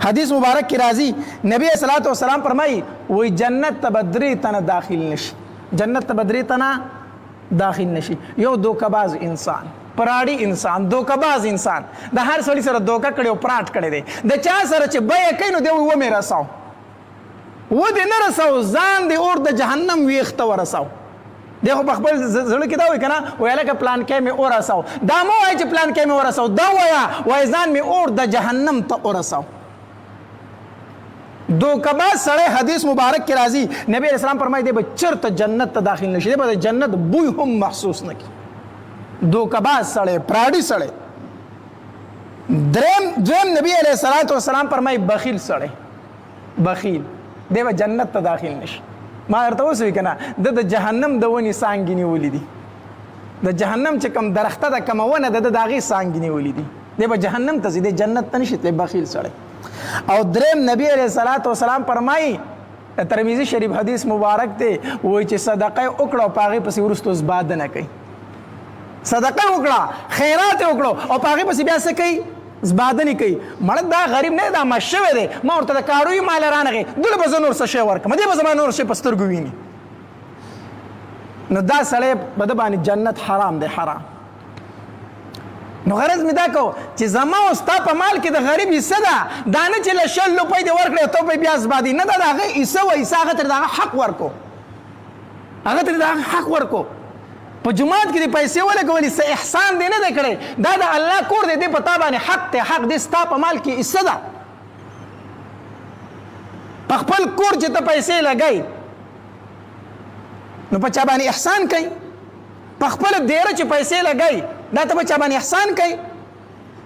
حدیث مبارک کی راضی نبی صلوات و سلام فرمائی وہی جنت تبدری تنا داخل نشی، جنت تبدری تنا داخل نشی. یو دوکباز انسان، پراڑی انسان، دوکباز انسان د هر سړي سره دوکه کړي او پراټ کړي دی. د چا سره چې بیه کوي نو دی و مې رساو، و دې نه رساو، ځان دې اور د جهنم ویښته ورساو. دی خو په خپل زړه کې دا وایي که نه وایي هلکه پلان کې مې ورساو. دا مه وایي چې پلان کې مې ورساو، دا وایه وایي ځان مې اور د جهنم ته ورساو. دوکباز سړی حدیث مبارک کې راځي نبی علیہ السلام فرمایي دی به چېرته جنت ته داخل نشي، دی به د جنت بوی هم محسوس نه کړي. دوکباز سړی، پراډي سړی. دویم نبی علیہ السلام فرمایي بخیل سړی، بخیل دی به جنت ته داخل نشي. ما درته اوس وایي که نه د جهنم د ونې څانګې نیولي دي، د جهنم چې کوم درخته ده کومه ونه ده د هغې څانګې نیولي دي، دی به جهنم ته ځي، دی جنت ته نشي تللی. بخیل سړی. او دریم نبی علیہ السلام فرمایي ترمذی شریف حدیث مبارک دی وایي چې صدقه وکړه او په هغې پسې وروسته زباده نه کوي. صدقه وکړه، خیرات یې وکړو او په هغې پسې بیا څه کوي؟ زباده نه کوي. مړه دا غریب نه دی، دا مست شوی دی، ما ورته د کاروي مال رانغې دله به زه نور څه شی ورکړم، دې به زما نور شی په سترګو ویني. نو دا سړی په ده باندې جنت حرام دی، حرام. نو غرض مې دا کو چې زما او ستا په مال کې د غریب حصه ده، دا نه چې له 100 روپۍ دې ورکړې ته به بیا زبادي نه ده، د هغې حصه و حصه هغه ته د هغه حق ورکو، هغه ته د هغه حق ورکو. په جومات کې دې پیسې ولګولې څه احسان دې نه دی کړی، دا د الله کور دی، دې په تا باندې حق دی، حق دې ستا په مال کې حصه ده. په خپل کور چې ته پیسې لګوي نو په چا باندې احسان کوي، په خپله دیره چې پیسې لګوي دا ته په چا باندې احسان کوي.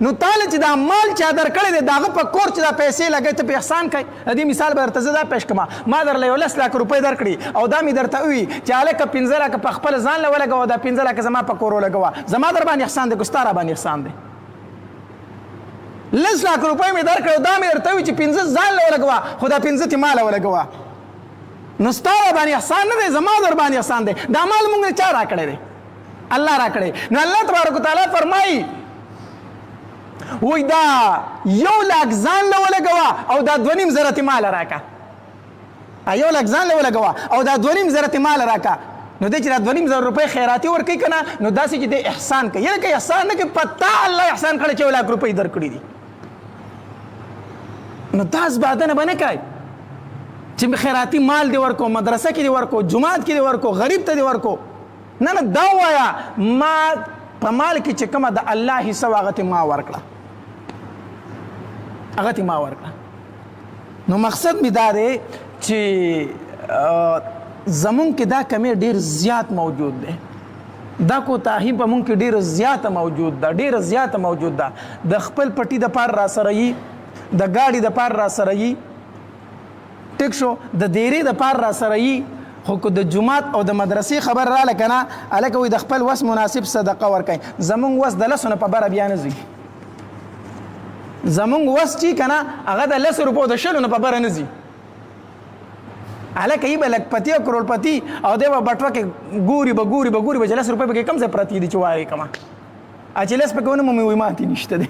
نو تاله چې دا مال چا درکړی دی د هغه په کور چې دا پیسې لګوي ته په احسان کوي. د دې مثال به درته زه دا پیش کړم، ما درله 10 لک روپۍ درکړي او دا مې درته ووي چې هلکه 15 لکه په خپله ځان له ولګوه، دا 15 لکه زما په کور ولګوه، زما در باندې احسان دی که ستا را باندې احسان دی؟ 10 لک روپۍ مې درکړی او دا مې درته ووي چې 15 ځان له ولګوه خو دا 15 ته ما له ولګوه، نو ستا را باندې احسان نه دی، زما در باندې احسان دی. دا مال مونږ نه چا را کړی دی؟ الله را کړی. نو الله تبارک وتعالی فرمایي وای دا 1 لک ځان له ولګوه او دا 2.5 زره ته مال راکه، 1 لک ځان له ولګوه او دا 2.5 زره ته مال راکه. نو دی چې دا 2.5 زره روپۍ خیراتي ورکوي که نه نو داسې چې دی احسان کوي، یعنې که احسان نه کوي پتا الله احسان کړی چې 1 لک روپۍ درکړي دي. نو دا زبادنه به نه کوي چې خیراتي مال دی ورکو، مدرسه کې دی ورکو، جومات کې دی ورکو، غریب ته دی ورکو. نه نه دا وایه ما په مال کې چې کومه د الله حصه وه هغه ته ما ورکړه، هغه ته ما ورکړه. نو مقصد مې دا دی چې زمونږ کې دا کمی ډېر زیات موجود دی، دا کوتاهي په مونږ کې ډېره زیاته موجود ده، ډېره زیاته موجود ده. د خپل پټي دپاره را سره یي، د ګاډي دپاره را سره یي، ټیک شو، د دیرې دپاره را سره یي، خو که د جومات او د مدرسې خبر راله که نه هلکه وایي د خپل وس مناسب صدقه ورکوي. زمونږ وس د 10 نه په بره بیا نه ځي، زمونږ وس چې که نه هغه د 10 روپو د 20 نه په بره نه ځي. هلکه یي به لکپتي او کروړپتي او دی به بټوه کې ګوري به ګوري به ګوري به چې 10 روپۍ پکې کوم ځای پرتې دي چې وایي کومه چې 10 پکې ونه مومي وایي ماتې نشته دی،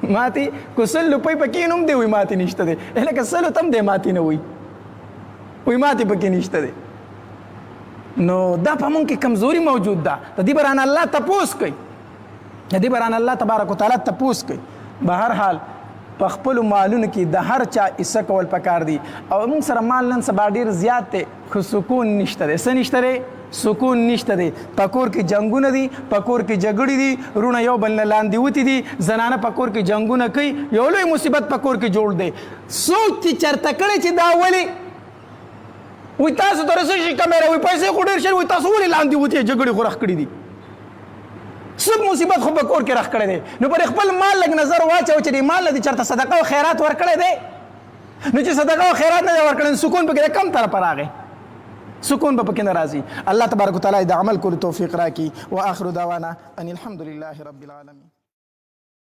ماتې که 100 روپۍ پکې نوم دی وایي ماتې نشته دی، هلکه 100 ته هم دی ماتې نه وایي، وایي ماتې پکې نشته دی. نو دا په مونږ کې کمزوري موجود ده، د دې برانه الله تپوس کوي، د دې برانه الله تبارک وتعالی تپوس کوي. به هر حال په خپلو مالونو کې د هر چا حصه کول پکار دي. او موږ سره مال نن سبا ډېر زیات دی خو سکون نشته دی. څه نشته دی؟ سکون نشته دی. په کور کې جنګونه دي، په کور کې جګړې دي، وروڼه یو بل نه لاندې وتي دي، زنانه په کور کې جنګونه کوي، یو لوی مصیبت په کور کې جوړ دی. سوچ چې چېرته کړی چې دا ولې وی تاسو ته څه شي کمره وي پیسې خو ډېر شي، وی تاسو ولې لاندې وتې جګړې خو رخ کړي دي، څه مصیبت خو په کور کې رخ کړی دی. نو پر خپل مال لږ نظر واچوه چې دې مال نه دې چېرته صدقه او خیرات ورکړی دی. نو چې صدقه او خیرات نه دی ورکړی نو سکون پکې د کم طرفه راغی، سکون به پکې نه راځي. الله تبارک وتعالی د عمل کولو توفیق راکړي. واخر دعوانا ان الحمد لله رب العالمین.